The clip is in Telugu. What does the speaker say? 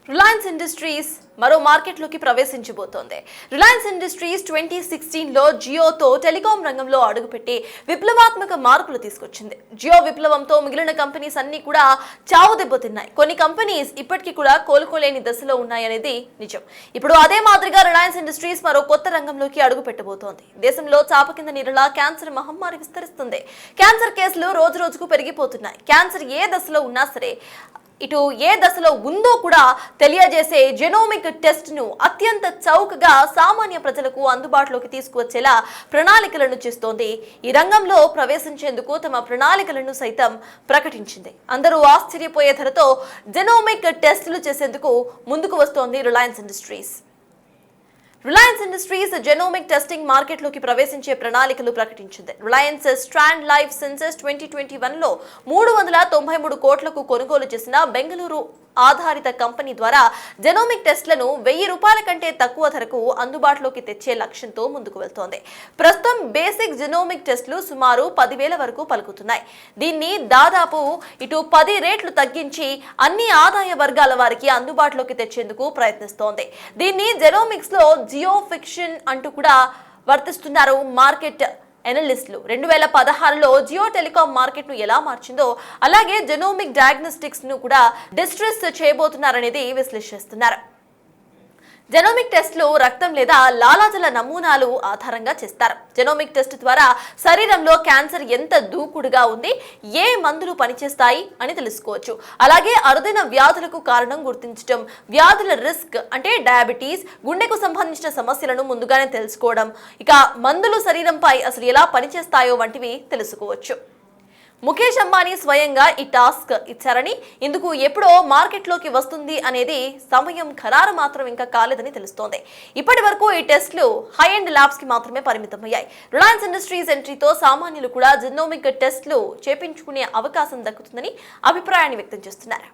రిలయన్స్ ఇండస్ట్రీస్ మరో మార్కెట్లోకి ప్రవేశించబోతోంది. రిలయన్స్ ఇండస్ట్రీస్ 2016లో జియోతో టెలికాం రంగంలో అడుగుపెట్టి విప్లవాత్మక మార్పులు తీసుకొచ్చింది. జియో విప్లవంతో మిగిలిన కంపెనీస్ అన్ని కూడా చావు దెబ్బతిన్నాయి. కొన్ని కంపెనీస్ ఇప్పటికీ కూడా కోలుకోలేని దశలో ఉన్నాయనేది నిజం. ఇప్పుడు అదే మాదిరిగా రిలయన్స్ ఇండస్ట్రీస్ మరో కొత్త రంగంలోకి అడుగు పెట్టబోతోంది. దేశంలో చాప కింద నీరులా క్యాన్సర్ మహమ్మారి విస్తరిస్తుంది. క్యాన్సర్ కేసులు రోజు రోజుకు పెరిగిపోతున్నాయి. క్యాన్సర్ ఏ దశలో ఉన్నా సరే ఇటు ఏ దశలో ఉందో కూడా తెలియజేసే జెనోమిక్ టెస్ట్ ను అత్యంత చౌకగా సామాన్య ప్రజలకు అందుబాటులోకి తీసుకువచ్చేలా ప్రణాళికలను చేస్తోంది. ఈ రంగంలో ప్రవేశించేందుకు తమ ప్రణాళికలను సైతం ప్రకటించింది. అందరూ ఆశ్చర్యపోయే ధరతో జెనోమిక్ టెస్టులు చేసేందుకు ముందుకు వస్తోంది Reliance industries. Reliance industries genomic testing మార్కెట్లోకి ప్రవేశించే ప్రణాళికలు ప్రకటించింది. రిలయన్స్ స్ట్రాండ్ లైఫ్ సెన్సెస్ 2021లో 393 కోట్లకు కొనుగోలు చేసిన బెంగళూరు ఆధారిత కంపెనీ ద్వారా జెనోమిక్ టెస్ట్లను ₹1000 కంటే తక్కువ ధరకు అందుబాటులోకి తెచ్చే లక్ష్యంతో ముందుకు వెళ్తోంది. ప్రస్తుతం బేసిక్ జెనోమిక్ టెస్టులు సుమారు 10,000 వరకు పలుకుతున్నాయి. దీన్ని దాదాపు 10 రెట్లు తగ్గించి అన్ని ఆదాయ వర్గాల వారికి అందుబాటులోకి తెచ్చేందుకు ప్రయత్నిస్తోంది. దీన్ని జెనోమిక్స్ లో జియో ఫిక్షన్ అంటూ కూడా వర్తిస్తున్నారు మార్కెట్ ఎనలిస్టులు. 2016లో జియో టెలికాం మార్కెట్ ను ఎలా మార్చిందో అలాగే జెనోమిక్ డయాగ్నోస్టిక్స్ ను కూడా డిస్ట్రెస్ చేయబోతున్నారనేది విశ్లేషిస్తున్నారు. జెనోమిక్ టెస్ట్లు రక్తం లేదా లాలాజల నమూనాలు ఆధారంగా చేస్తారు. జెనోమిక్ టెస్ట్ ద్వారా శరీరంలో క్యాన్సర్ ఎంత దూకుడుగా ఉంది, ఏ మందులు పనిచేస్తాయి అని తెలుసుకోవచ్చు. అలాగే అరుదైన వ్యాధులకు కారణం గుర్తించడం, వ్యాధుల రిస్క్ అంటే డయాబెటీస్, గుండెకు సంబంధించిన సమస్యలను ముందుగానే తెలుసుకోవడం, ఇక మందులు శరీరంపై అసలు ఎలా పనిచేస్తాయో వంటివి తెలుసుకోవచ్చు. ముఖేష్ అంబానీ స్వయంగా ఈ టాస్క్ ఇచ్చారని, ఇందుకు ఎప్పుడో మార్కెట్లోకి వస్తుంది అనేది సమయం ఖరారు మాత్రం ఇంకా కాలేదని తెలుస్తోంది. ఇప్పటి వరకు ఈ టెస్టులు హై ఎండ్ ల్యాబ్స్ కి మాత్రమే పరిమితమయ్యాయి. రిలయన్స్ ఇండస్ట్రీస్ ఎంట్రీతో సామాన్యులు కూడా జెనోమిక్ టెస్టులు చేపించుకునే అవకాశం దక్కుతుందని అభిప్రాయాన్ని వ్యక్తం చేస్తున్నారు.